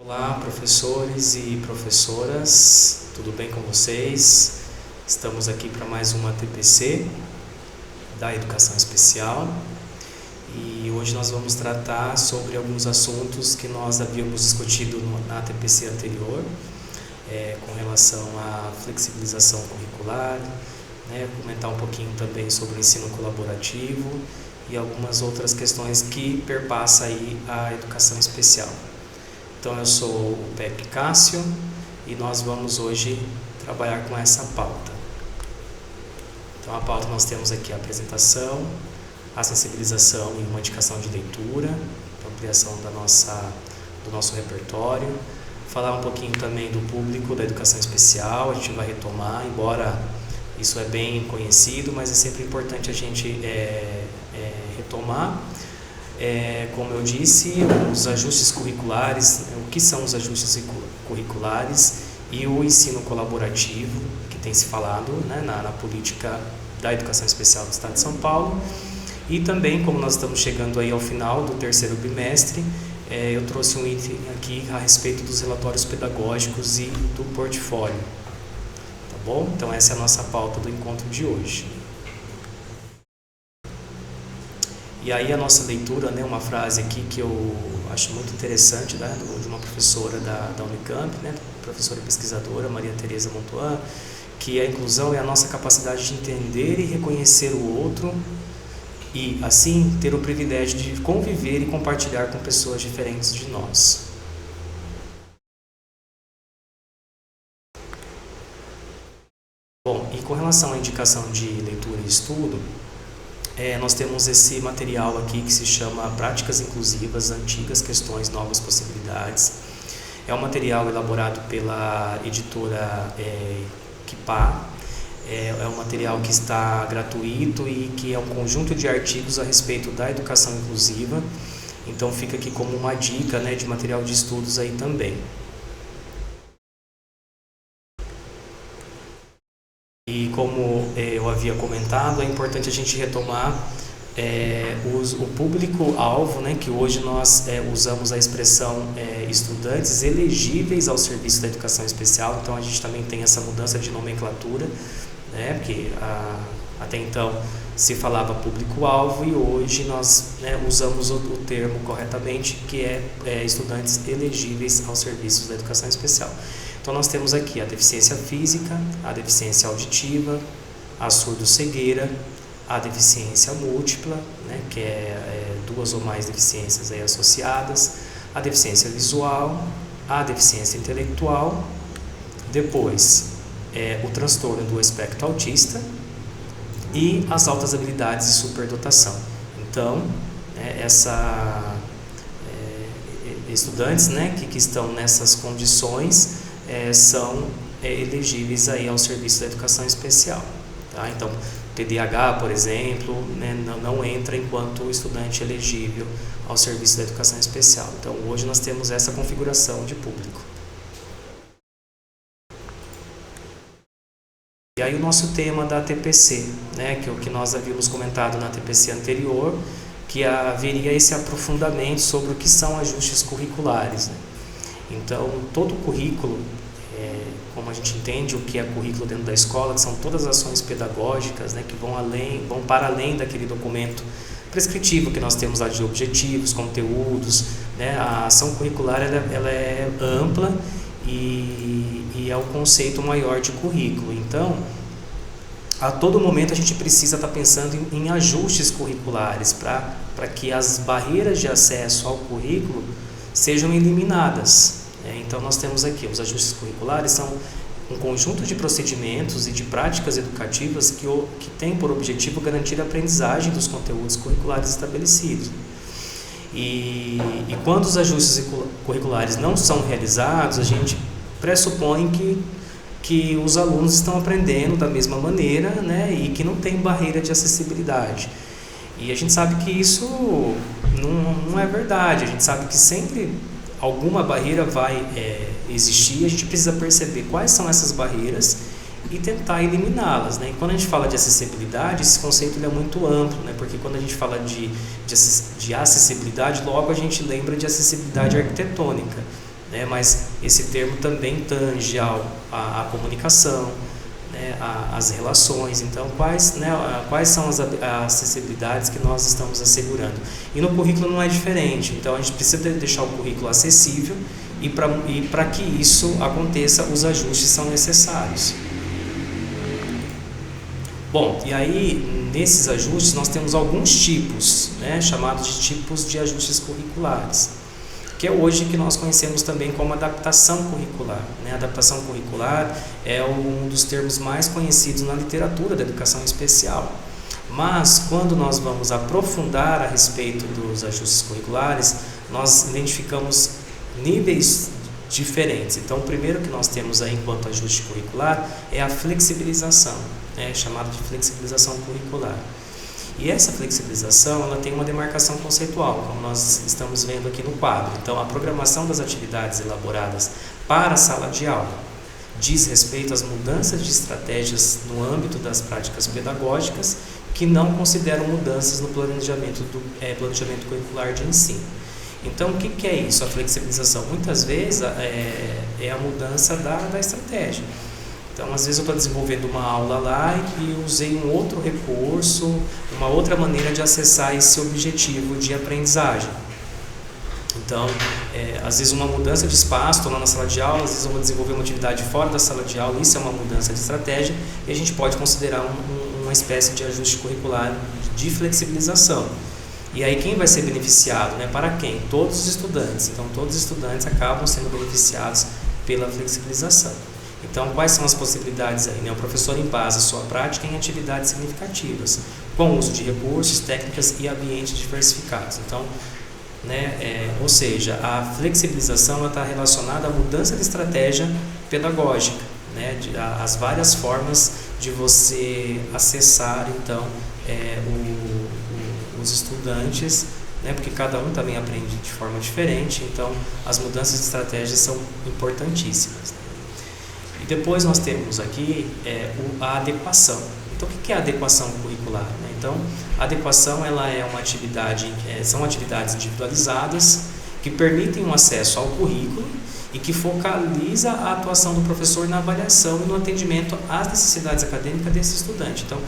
Olá, professores e professoras, tudo bem com vocês? Estamos aqui para mais uma TPC da Educação Especial e hoje nós vamos tratar sobre alguns assuntos que nós havíamos discutido na TPC anterior, com relação à flexibilização curricular, comentar um pouquinho também sobre o ensino colaborativo e algumas outras questões que perpassam aí a educação especial. Então eu sou o Pepe Cássio e nós vamos hoje trabalhar com essa pauta. Então a pauta nós temos aqui a apresentação, a sensibilização e uma indicação de leitura, ampliação do nosso repertório, falar um pouquinho também do público da educação especial, a gente vai retomar, embora isso é bem conhecido, mas é sempre importante a gente retomar. Como eu disse, os ajustes curriculares, o que são os ajustes curriculares e o ensino colaborativo, que tem se falado na política da educação especial do Estado de São Paulo. E também, como nós estamos chegando aí ao final do terceiro bimestre, eu trouxe um item aqui a respeito dos relatórios pedagógicos e do portfólio. Tá bom? Então essa é a nossa pauta do encontro de hoje. E aí a nossa leitura, uma frase aqui que eu acho muito interessante, de uma professora da Unicamp, professora pesquisadora Maria Tereza Montoan, que a inclusão é a nossa capacidade de entender e reconhecer o outro e, assim, ter o privilégio de conviver e compartilhar com pessoas diferentes de nós. Bom, e com relação à indicação de leitura e estudo, nós temos esse material aqui que se chama Práticas Inclusivas, Antigas Questões, Novas Possibilidades. É um material elaborado pela editora Kipá. É um material que está gratuito e que é um conjunto de artigos a respeito da educação inclusiva. Então fica aqui como uma dica de material de estudos aí também. E como eu havia comentado, é importante a gente retomar o público-alvo, que hoje nós usamos a expressão estudantes elegíveis ao serviço da educação especial. Então a gente também tem essa mudança de nomenclatura, porque até então se falava público-alvo e hoje nós usamos o termo corretamente, que é estudantes elegíveis aos serviços da educação especial. Então nós temos aqui a deficiência física, a deficiência auditiva, a surdo-cegueira, a deficiência múltipla, que é duas ou mais deficiências aí associadas, a deficiência visual, a deficiência intelectual, depois o transtorno do espectro autista e as altas habilidades e superdotação. Então, estudantes que estão nessas condições são elegíveis aí ao serviço da educação especial. Tá? Então, TDAH, por exemplo, não entra enquanto estudante elegível ao serviço da educação especial. Então, hoje nós temos essa configuração de público. E aí o nosso tema da TPC, que é o que nós havíamos comentado na TPC anterior, que haveria esse aprofundamento sobre o que são ajustes curriculares. Então, todo o currículo, como a gente entende o que é currículo dentro da escola, que são todas as ações pedagógicas que vão para além daquele documento prescritivo que nós temos lá de objetivos, conteúdos. A ação curricular ela é ampla e é o conceito maior de currículo. Então, a todo momento a gente precisa estar pensando em ajustes curriculares para que as barreiras de acesso ao currículo sejam eliminadas. Então nós temos aqui, os ajustes curriculares são um conjunto de procedimentos e de práticas educativas que tem por objetivo garantir a aprendizagem dos conteúdos curriculares estabelecidos. E quando os ajustes curriculares não são realizados, a gente pressupõe que os alunos estão aprendendo da mesma maneira, e que não tem barreira de acessibilidade. E a gente sabe que isso não é verdade, a gente sabe que sempre alguma barreira vai existir, a gente precisa perceber quais são essas barreiras e tentar eliminá-las. E quando a gente fala de acessibilidade, esse conceito é muito amplo, porque quando a gente fala de acessibilidade, logo a gente lembra de acessibilidade arquitetônica, né? Mas esse termo também tange a comunicação, né? As relações. Então, quais são as acessibilidades que nós estamos assegurando? E no currículo não é diferente. Então, a gente precisa deixar o currículo acessível e para que isso aconteça, os ajustes são necessários. Bom, e aí nesses ajustes nós temos alguns tipos, né, chamados de tipos de ajustes curriculares, que é hoje que nós conhecemos também como adaptação curricular, né? Adaptação curricular é um dos termos mais conhecidos na literatura da educação especial. Mas quando nós vamos aprofundar a respeito dos ajustes curriculares, nós identificamos níveis diferentes. Então, o primeiro que nós temos aí enquanto ajuste curricular é a flexibilização, né, chamada de flexibilização curricular. E essa flexibilização, ela tem uma demarcação conceitual, como nós estamos vendo aqui no quadro. Então, a programação das atividades elaboradas para a sala de aula diz respeito às mudanças de estratégias no âmbito das práticas pedagógicas que não consideram mudanças no planejamento curricular de ensino. Então, o que é isso, a flexibilização? Muitas vezes é a mudança da estratégia. Então, às vezes eu estou desenvolvendo uma aula lá e usei um outro recurso, uma outra maneira de acessar esse objetivo de aprendizagem. Então, às vezes uma mudança de espaço, estou lá na sala de aula, às vezes eu vou desenvolver uma atividade fora da sala de aula, isso é uma mudança de estratégia e a gente pode considerar uma espécie de ajuste curricular de flexibilização. E aí quem vai ser beneficiado, né? Para quem? Todos os estudantes. Então, todos os estudantes acabam sendo beneficiados pela flexibilização. Então, quais são as possibilidades aí, né? O professor embasa sua prática em atividades significativas, com o uso de recursos, técnicas e ambientes diversificados. Então, né, ou seja, a flexibilização está relacionada à mudança de estratégia pedagógica, né? As várias formas de você acessar, então, os estudantes, né, porque cada um também aprende de forma diferente, então as mudanças de estratégia são importantíssimas. E depois nós temos aqui a adequação. Então, o que é a adequação curricular, né? Então, a adequação ela é uma atividade, são atividades individualizadas que permitem um acesso ao currículo e que focaliza a atuação do professor na avaliação e no atendimento às necessidades acadêmicas desse estudante. Então,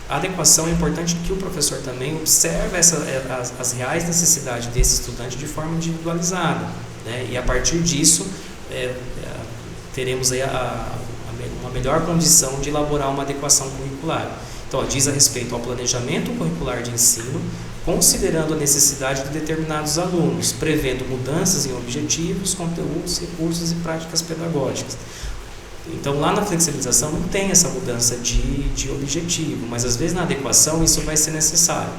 a adequação é importante que o professor também observe as reais necessidades desse estudante de forma individualizada, né? E a partir disso teremos aí uma melhor condição de elaborar uma adequação curricular. Então, diz a respeito ao planejamento curricular de ensino, considerando a necessidade de determinados alunos, prevendo mudanças em objetivos, conteúdos, recursos e práticas pedagógicas. Então, lá na flexibilização não tem essa mudança de objetivo, mas às vezes na adequação isso vai ser necessário.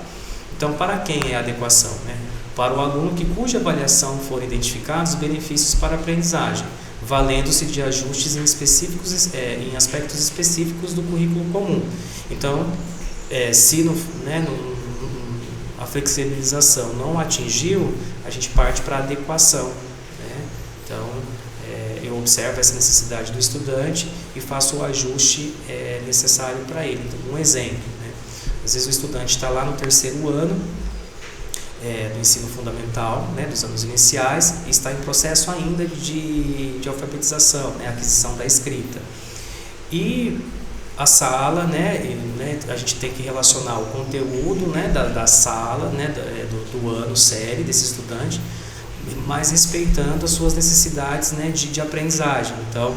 Então, para quem é a adequação, né? Para o aluno cuja avaliação for identificados benefícios para a aprendizagem, valendo-se de ajustes em aspectos específicos do currículo comum. Então, se a flexibilização não atingiu, a gente parte para a adequação, né? Então, eu observo essa necessidade do estudante e faço o ajuste necessário para ele. Então, um exemplo, né? Às vezes o estudante está lá no terceiro ano do ensino fundamental, né, dos anos iniciais, e está em processo ainda de alfabetização, né, aquisição da escrita. E a sala, a gente tem que relacionar o conteúdo, né, da sala, né, do ano série desse estudante, mas respeitando as suas necessidades, né, de aprendizagem. Então,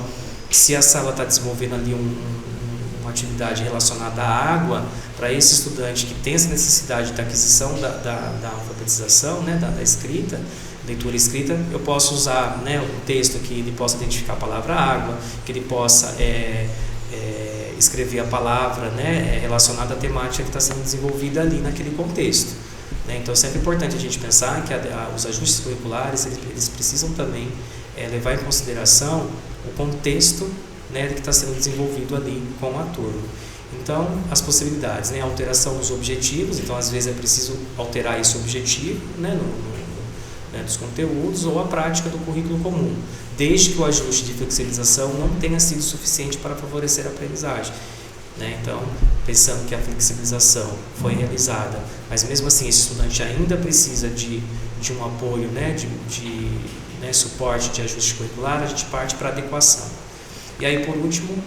se a sala está desenvolvendo ali uma atividade relacionada à água, para esse estudante que tem essa necessidade da aquisição da alfabetização, né, da escrita, leitura e escrita, eu posso usar, né, um texto que ele possa identificar a palavra água, que ele possa escrever a palavra, né, relacionada à temática que está sendo desenvolvida ali naquele contexto, né? Então, é sempre importante a gente pensar que os ajustes curriculares eles precisam também levar em consideração o contexto, né, que está sendo desenvolvido ali com a turma. Então, as possibilidades, né, alteração dos objetivos, então às vezes é preciso alterar esse objetivo, né, dos conteúdos ou a prática do currículo comum, desde que o ajuste de flexibilização não tenha sido suficiente para favorecer a aprendizagem. né? Então, pensando que a flexibilização foi realizada, mas mesmo assim esse estudante ainda precisa de um apoio, né, de suporte de ajuste curricular, a gente parte para a adequação. E aí, por último,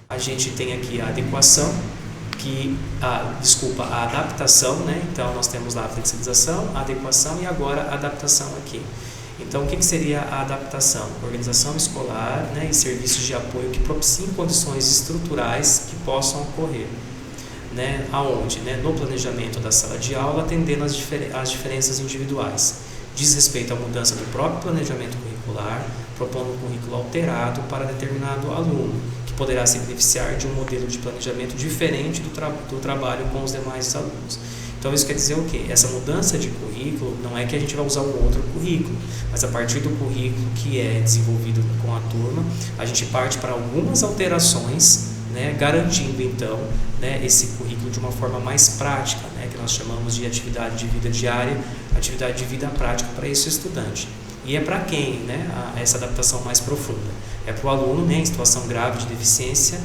a gente tem aqui a adequação, a adaptação, né? Então nós temos lá a flexibilização, a adequação e agora a adaptação aqui. Então o que seria a adaptação? Organização escolar, né, e serviços de apoio que propiciem condições estruturais que possam ocorrer, né? Aonde? Né? No planejamento da sala de aula, atendendo às diferenças individuais. Diz respeito à mudança do próprio planejamento curricular, propondo um currículo alterado para determinado aluno, que poderá se beneficiar de um modelo de planejamento diferente do trabalho com os demais alunos. Então isso quer dizer o quê? Essa mudança de currículo não é que a gente vai usar um outro currículo, mas a partir do currículo que é desenvolvido com a turma, a gente parte para algumas alterações, né, garantindo então, né, esse currículo de uma forma mais prática, né, que nós chamamos de atividade de vida diária, atividade de vida prática para esse estudante. E é para quem, né, essa adaptação mais profunda? É para o aluno, né, em situação grave de deficiência,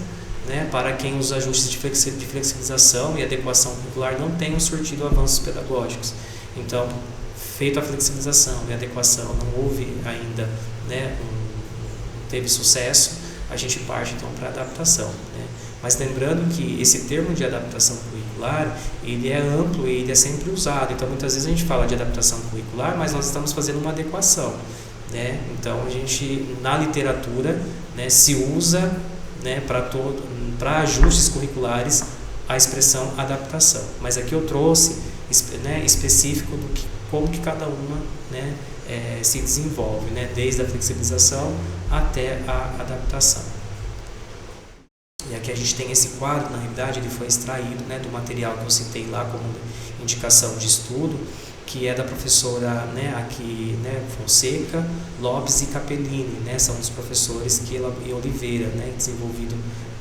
né, para quem os ajustes de flexibilização e adequação curricular não tenham surtido avanços pedagógicos. Então, feita a flexibilização e adequação, não houve ainda, né, teve sucesso, a gente parte então para a adaptação, né? Mas lembrando que esse termo de adaptação curricular, ele é amplo e ele é sempre usado. Então muitas vezes a gente fala de adaptação curricular, mas nós estamos fazendo uma adequação, né? Então a gente, na literatura, né, se usa, né, para ajustes curriculares a expressão adaptação. Mas aqui eu trouxe, né, específico do que, como que cada uma, né, se desenvolve, né, desde a flexibilização até a adaptação. E aqui a gente tem esse quadro, na realidade ele foi extraído, né, do material que eu citei lá como indicação de estudo, que é da professora, né, aqui, né, Fonseca, Lopes e Capellini, né, são os professores que e Oliveira, né, desenvolvido,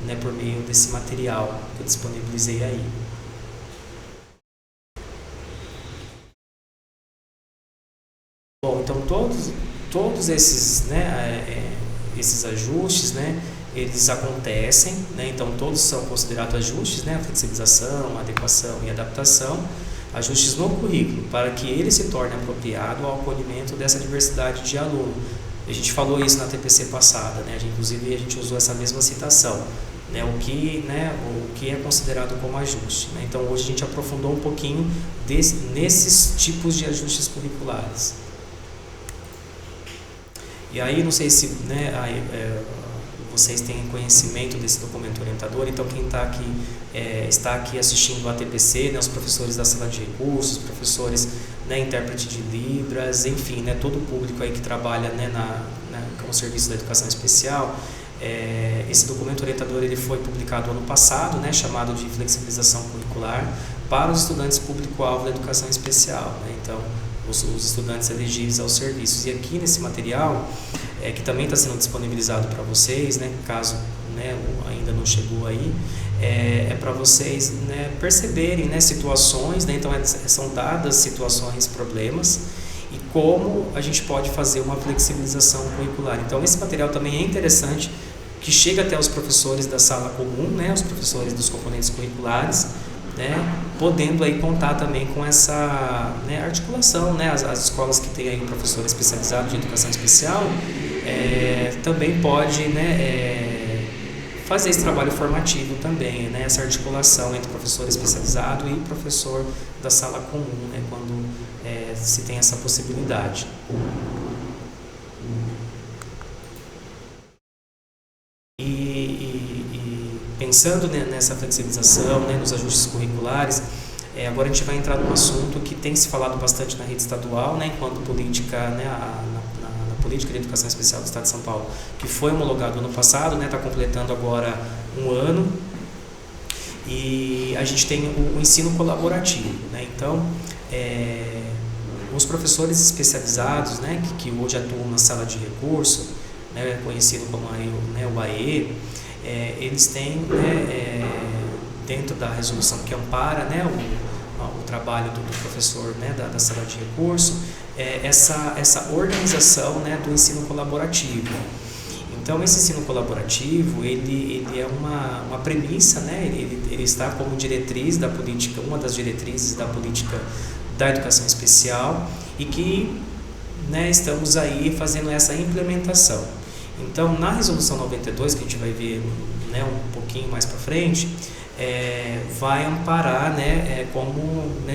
né, por meio desse material que eu disponibilizei aí. Bom, então todos esses, né, esses ajustes, né, eles acontecem, né, então todos são considerados ajustes, né, a flexibilização, a adequação e a adaptação, ajustes no currículo, para que ele se torne apropriado ao acolhimento dessa diversidade de aluno. A gente falou isso na TPC passada, né, inclusive a gente usou essa mesma citação, né, o que é considerado como ajuste, né? Então hoje a gente aprofundou um pouquinho nesses tipos de ajustes curriculares. E aí, não sei se, né, vocês têm conhecimento desse documento orientador, então quem está aqui assistindo a TPC, né, os professores da sala de recursos, professores, né, intérprete de Libras, enfim, né, todo o público aí que trabalha, né, com o serviço da educação especial, esse documento orientador ele foi publicado ano passado, né, chamado de flexibilização curricular para os estudantes público-alvo da educação especial, né? Então os estudantes elegíveis aos serviços. E aqui nesse material, que também está sendo disponibilizado para vocês, né, caso, né, ainda não chegou aí, para vocês, né, perceberem, né, situações, né, então são dadas situações, problemas, e como a gente pode fazer uma flexibilização curricular. Então esse material também é interessante, que chega até os professores da sala comum, né, os professores dos componentes curriculares, né, podendo aí contar também com essa, né, articulação, né, as escolas que têm aí um professor especializado de educação especial, também pode, né, fazer esse trabalho formativo também, né, essa articulação entre professor especializado e professor da sala comum, né, quando se tem essa possibilidade. Pensando, né, nessa flexibilização, né, nos ajustes curriculares, agora a gente vai entrar num assunto que tem se falado bastante na rede estadual, né, enquanto política, né, na política de educação especial do Estado de São Paulo, que foi homologado ano passado, né, está completando agora um ano, e a gente tem o ensino colaborativo, né, então os professores especializados, né, que hoje atuam na sala de recurso, né, conhecido como o AE, eles têm, né, dentro da resolução que ampara, né, o trabalho do professor, né, da sala de recurso, essa organização, né, do ensino colaborativo. Então, esse ensino colaborativo, ele é uma premissa, né? Ele está como diretriz da política, uma das diretrizes da política da educação especial, e que, né, estamos aí fazendo essa implementação. Então, na resolução 92, que a gente vai ver, né, um pouquinho mais para frente, vai amparar, né,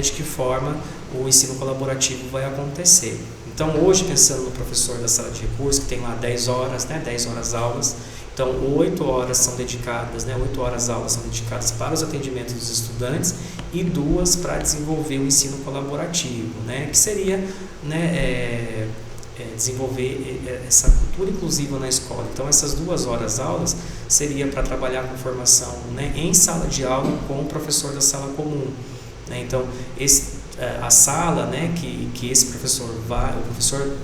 de que forma o ensino colaborativo vai acontecer. Então, hoje, pensando no professor da sala de recursos, que tem lá 10 horas, né, 10 horas aulas, então 8 horas são dedicadas, né, 8 horas aulas são dedicadas para os atendimentos dos estudantes e 2 para desenvolver o ensino colaborativo, né, que seria, né, desenvolver essa cultura inclusiva na escola. Então, essas 2 horas aulas seria para trabalhar com formação, né, em sala de aula com o professor da sala comum, né? Então, a sala, né, que esse professor vai, o professor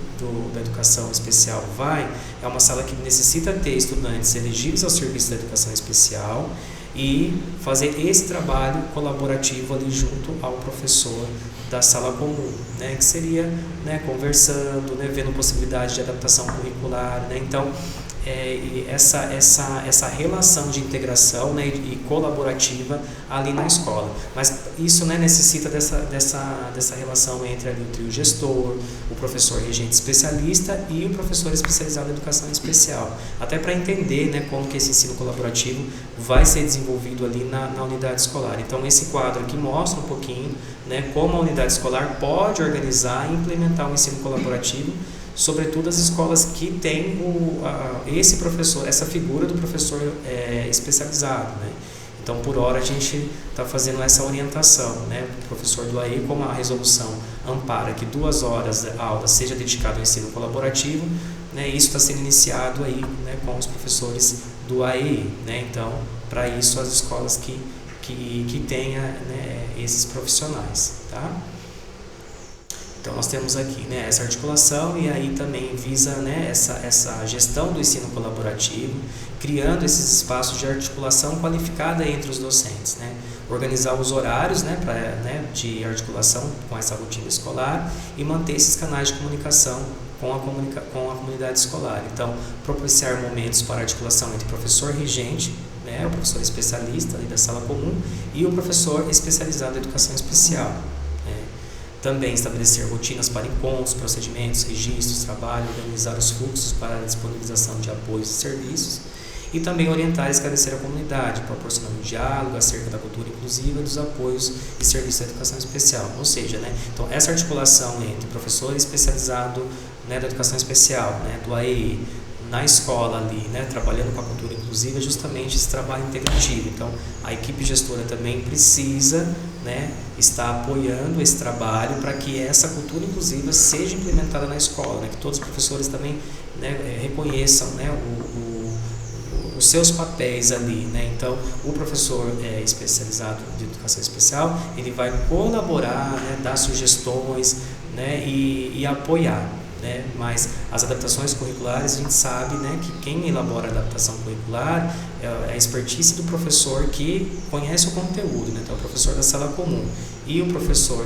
da educação especial vai, é uma sala que necessita ter estudantes elegíveis ao serviço da educação especial e fazer esse trabalho colaborativo ali junto ao professor da sala comum, né, que seria, né, conversando, né, vendo possibilidade de adaptação curricular, né? Então, essa relação de integração, né, e colaborativa ali na escola. Mas isso, né, necessita dessa relação entre ali o trio gestor, o professor regente especialista e o professor especializado em educação especial, até para entender, né, como que esse ensino colaborativo vai ser desenvolvido ali na unidade escolar. Então, esse quadro aqui mostra um pouquinho, né, como a unidade escolar pode organizar e implementar o ensino colaborativo, sobretudo as escolas que têm esse professor, essa figura do professor especializado, né? Então, por hora, a gente está fazendo essa orientação, né? O professor do AE, como a resolução ampara que 2 horas de aula seja dedicado ao ensino colaborativo, né? Isso está sendo iniciado aí, né, com os professores do AE, né? Então, para isso, as escolas que tenha, né, esses profissionais, tá? Então, nós temos aqui, né, essa articulação, e aí também visa, né, essa gestão do ensino colaborativo, criando esses espaços de articulação qualificada entre os docentes, né? Organizar os horários, né, de articulação com essa rotina escolar e manter esses canais de comunicação com a comunidade escolar. Então, propiciar momentos para articulação entre o professor regente, né, o professor especialista ali da sala comum, e o professor especializado em educação especial. Também estabelecer rotinas para encontros, procedimentos, registros, trabalho, organizar os fluxos para a disponibilização de apoios e serviços, e também orientar e esclarecer a comunidade, proporcionando um diálogo acerca da cultura inclusiva, dos apoios e serviços da educação especial. Ou seja, né, então essa articulação entre professor especializado, né, da educação especial, né, do AEI, na escola ali, né, trabalhando com a cultura inclusiva, é justamente esse trabalho integrativo. Então, a equipe gestora também precisa, né, estar apoiando esse trabalho para que essa cultura inclusiva seja implementada na escola, né, que todos os professores também, né, reconheçam, né, os seus papéis ali, né? Então, o professor especializado de educação especial, ele vai colaborar, né, dar sugestões, né, e apoiar, né? Mas as adaptações curriculares, a gente sabe, né, que quem elabora a adaptação curricular é a expertise do professor que conhece o conteúdo, né? Então, o professor da sala comum e o professor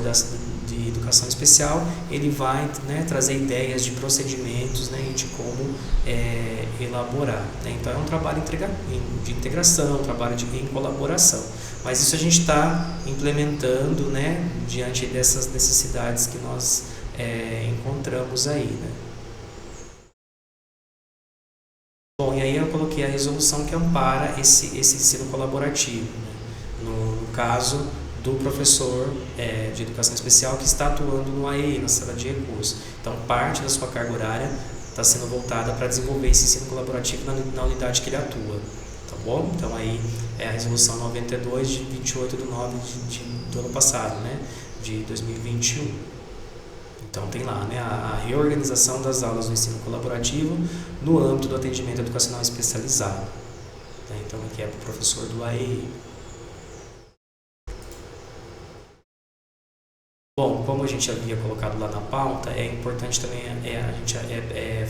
de educação especial, ele vai, né, trazer ideias de procedimentos, né, e de como elaborar, né? Então, é um trabalho de integração, um trabalho em colaboração. Mas isso a gente está implementando, né, diante dessas necessidades que nós encontramos aí, né? Bom, e aí eu coloquei a resolução que ampara esse ensino colaborativo, né? No caso do professor de educação especial que está atuando no AEI, na sala de recursos. Então, parte da sua carga horária está sendo voltada para desenvolver esse ensino colaborativo na unidade que ele atua, tá bom? Então, aí é a resolução 92 de 28/9 do ano passado, né? De 2021. Então, tem lá, né, a reorganização das aulas do ensino colaborativo no âmbito do atendimento educacional especializado, né? Então, aqui é para o professor do AEI. Bom, como a gente havia colocado lá na pauta, é importante também a gente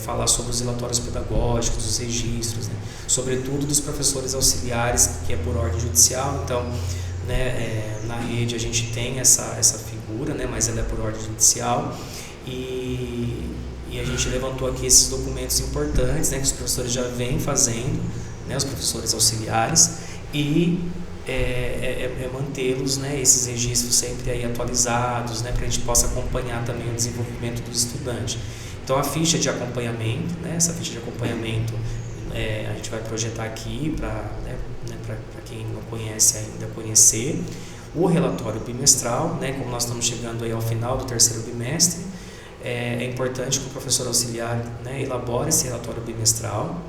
falar sobre os relatórios pedagógicos, os registros, né? Sobretudo dos professores auxiliares, que é por ordem judicial. Então, né, na rede a gente tem essa figura, né, mas ela é por ordem judicial, e e a gente levantou aqui esses documentos importantes, né, que os professores já vêm fazendo, né, os professores auxiliares, e mantê-los, né, esses registros sempre aí atualizados, né, para a gente possa acompanhar também o desenvolvimento do estudante. Então a ficha de acompanhamento, né, essa ficha de acompanhamento a gente vai projetar aqui para quem não conhece ainda conhecer. O relatório bimestral, né, como nós estamos chegando aí ao final do terceiro bimestre, é importante que o professor auxiliar, né, elabore esse relatório bimestral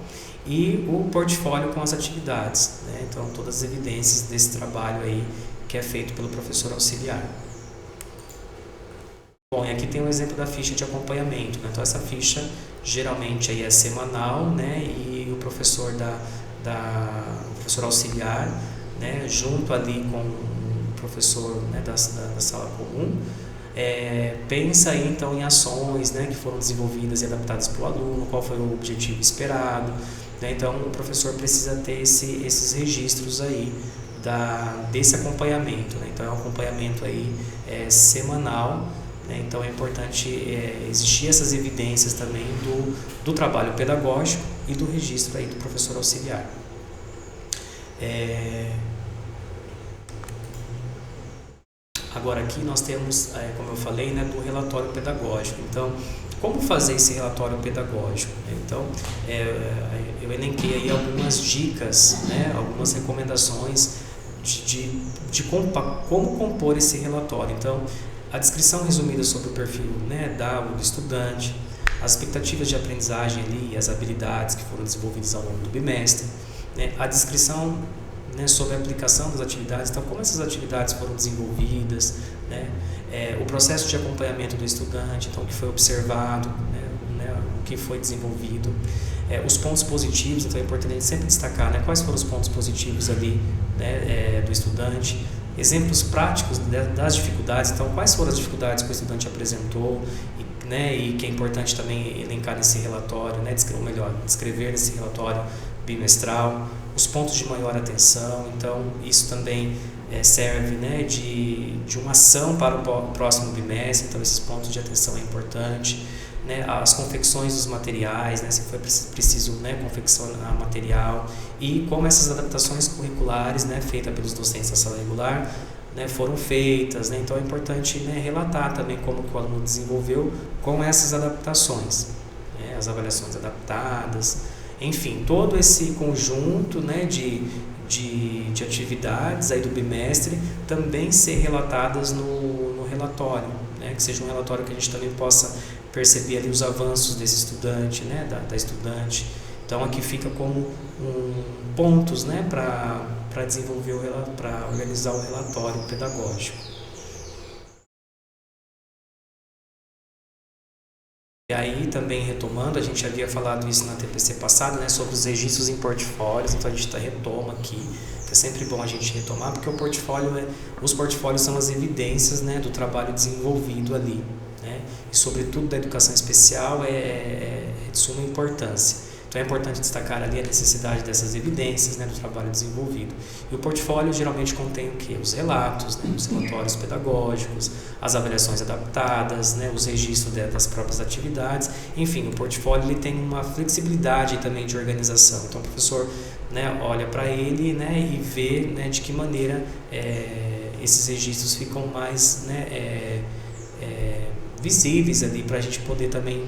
e o portfólio com as atividades, né, então todas as evidências desse trabalho aí que é feito pelo professor auxiliar. Bom, e aqui tem um exemplo da ficha de acompanhamento, né? Então essa ficha geralmente aí é semanal, né, e o professor o professor auxiliar, né, junto ali com o professor, né, da sala comum, pensa aí então em ações, né, que foram desenvolvidas e adaptadas para o aluno, qual foi o objetivo esperado, né? Então o professor precisa ter esses registros aí desse acompanhamento, né? Então é um acompanhamento aí semanal, né? Então é importante existir essas evidências também do trabalho pedagógico e do registro aí do professor auxiliar. Agora aqui nós temos, como eu falei, né, do relatório pedagógico. Então, como fazer esse relatório pedagógico? Então, eu elenquei aí algumas dicas, né, algumas recomendações de como compor esse relatório. Então, a descrição resumida sobre o perfil, né, do estudante, as expectativas de aprendizagem ali e as habilidades que foram desenvolvidas ao longo do bimestre, né, a descrição, né, sobre a aplicação das atividades, então como essas atividades foram desenvolvidas, né, o processo de acompanhamento do estudante, então o que foi observado, né, o que foi desenvolvido, os pontos positivos, então é importante sempre destacar, né, quais foram os pontos positivos ali, né, do estudante, exemplos práticos das dificuldades, então quais foram as dificuldades que o estudante apresentou, né, e que é importante também elencar nesse relatório, né, descrever nesse relatório bimestral, os pontos de maior atenção. Então isso também serve, né, de uma ação para o próximo bimestre, então esses pontos de atenção é importante, né, as confecções dos materiais, né, se foi preciso, né, confeccionar material, e como essas adaptações curriculares, né, feitas pelos docentes da sala regular, né, foram feitas, né, então é importante, né, relatar também como que o aluno desenvolveu com essas adaptações, né, as avaliações adaptadas, enfim, todo esse conjunto, né, de atividades aí do bimestre também ser relatadas no relatório, né, que seja um relatório que a gente também possa perceber ali os avanços desse estudante, né, da estudante. Então aqui fica como pontos, né, para desenvolver para organizar o relatório pedagógico. E aí também retomando, a gente havia falado isso na TPC passada, né, sobre os registros em portfólios, então a gente retoma aqui, que é sempre bom a gente retomar, porque os portfólios são as evidências, né, do trabalho desenvolvido ali, né, e sobretudo da educação especial é de suma importância. Então é importante destacar ali a necessidade dessas evidências, né, do trabalho desenvolvido. E o portfólio geralmente contém o quê? Os relatos, né, os relatórios pedagógicos, as avaliações adaptadas, né, os registros das próprias atividades. Enfim, o portfólio ele tem uma flexibilidade também de organização. Então o professor, né, olha para ele, né, e vê, né, de que maneira esses registros ficam mais, né, visíveis ali para a gente poder também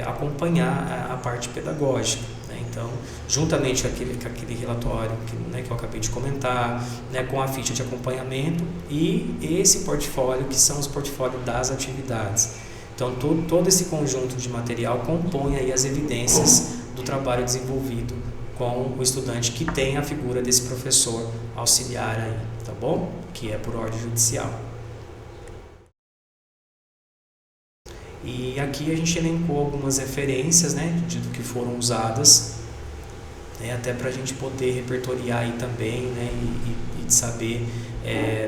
acompanhar a parte pedagógica, né? Então, juntamente com aquele relatório né, que eu acabei de comentar, né, com a ficha de acompanhamento e esse portfólio, que são os portfólios das atividades. Então, todo esse conjunto de material compõe aí as evidências do trabalho desenvolvido com o estudante, que tem a figura desse professor auxiliar aí, tá bom? Que é por ordem judicial. E aqui a gente elencou algumas referências, né, do que foram usadas, né, até para a gente poder repertoriar aí também, né, e saber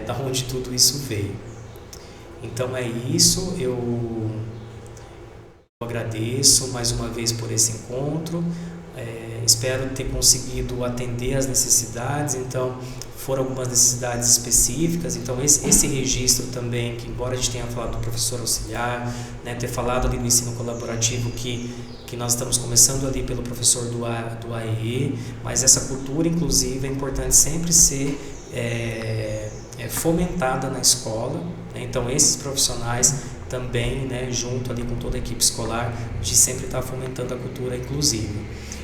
da onde tudo isso veio. Então é isso, eu agradeço mais uma vez por esse encontro, Espero ter conseguido atender as necessidades. Então, foram algumas necessidades específicas. Então, esse registro também, que embora a gente tenha falado do professor auxiliar, né, ter falado ali do ensino colaborativo, que nós estamos começando ali pelo professor do AEE, mas essa cultura inclusiva é importante sempre ser fomentada na escola, né? Então, esses profissionais também, né, junto ali com toda a equipe escolar, de sempre estar fomentando a cultura inclusiva.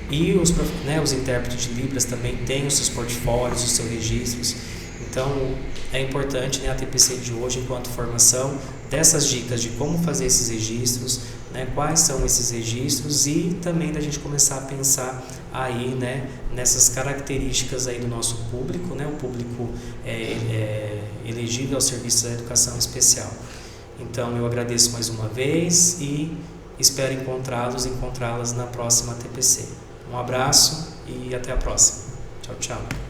E os intérpretes de Libras também têm os seus portfólios, os seus registros. Então, é importante, né, a TPC de hoje, enquanto formação, dessas dicas de como fazer esses registros, né, quais são esses registros, e também da gente começar a pensar aí, né, nessas características aí do nosso público, né, o público elegível ao serviço da educação especial. Então, eu agradeço mais uma vez e espero encontrá-las na próxima TPC. Um abraço e até a próxima. Tchau, tchau.